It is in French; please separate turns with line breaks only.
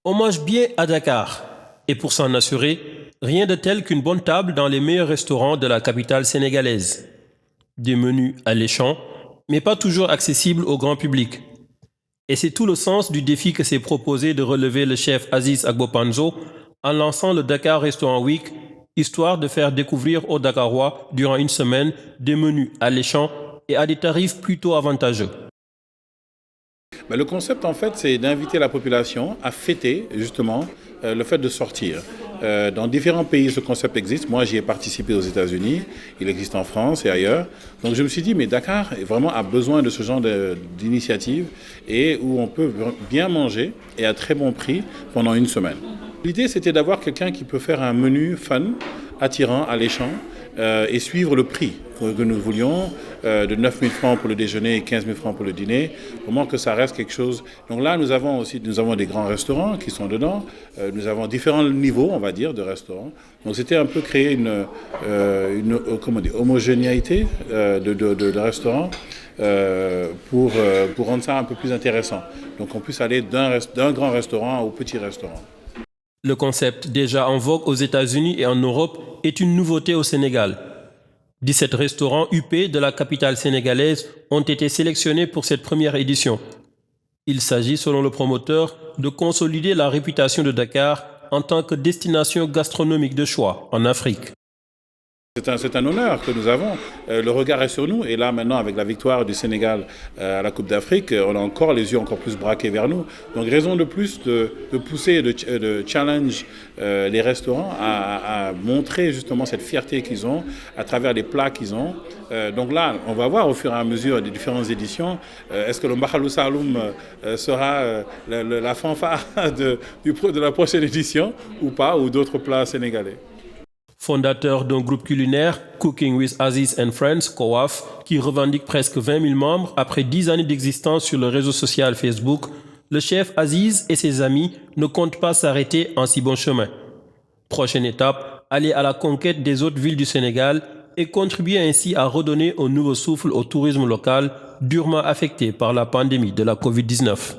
On mange bien à Dakar. Et pour s'en assurer, rien de tel qu'une bonne table dans les meilleurs restaurants de la capitale sénégalaise. Des menus alléchants, mais pas toujours accessibles au grand public. Et c'est tout le sens du défi que s'est proposé de relever le chef Aziz Agbopanzo en lançant le Dakar Restaurant Week, histoire de faire découvrir aux Dakarois durant une semaine des menus alléchants et à des tarifs plutôt avantageux.
Le concept, en fait, c'est d'inviter la population à fêter, justement, le fait de sortir. Dans différents pays, ce concept existe. Moi, j'y ai participé aux États-Unis. Il existe en France et ailleurs. Donc, je me suis dit, mais Dakar vraiment a besoin de ce genre d'initiative et où on peut bien manger et à très bon prix pendant une semaine. L'idée, c'était d'avoir quelqu'un qui peut faire un menu fun, attirant, alléchant, et suivre le prix que nous voulions, de 9 000 francs pour le déjeuner et 15 000 francs pour le dîner, vraiment que ça reste quelque chose. Donc là, nous avons des grands restaurants qui sont dedans, nous avons différents niveaux, on va dire, de restaurants. Donc c'était un peu créer une homogénéité de restaurants pour rendre ça un peu plus intéressant. Donc on puisse aller d'un grand restaurant au petit restaurant.
Le concept, déjà en vogue aux États-Unis et en Europe, est une nouveauté au Sénégal. 17 restaurants huppés de la capitale sénégalaise ont été sélectionnés pour cette première édition. Il s'agit, selon le promoteur, de consolider la réputation de Dakar en tant que destination gastronomique de choix en Afrique.
C'est un honneur que nous avons. Le regard est sur nous. Et là, maintenant, avec la victoire du Sénégal à la Coupe d'Afrique, on a encore les yeux encore plus braqués vers nous. Donc, raison de plus de pousser, de challenge les restaurants à montrer justement cette fierté qu'ils ont à travers les plats qu'ils ont. Donc là, on va voir au fur et à mesure des différentes éditions, est-ce que le Mbahalou Saloum sera la fanfare de la prochaine édition ou pas, ou d'autres plats sénégalais.
Fondateur d'un groupe culinaire, Cooking with Aziz and Friends, COAF, qui revendique presque 20 000 membres après 10 années d'existence sur le réseau social Facebook, le chef Aziz et ses amis ne comptent pas s'arrêter en si bon chemin. Prochaine étape, aller à la conquête des autres villes du Sénégal et contribuer ainsi à redonner un nouveau souffle au tourisme local durement affecté par la pandémie de la Covid-19.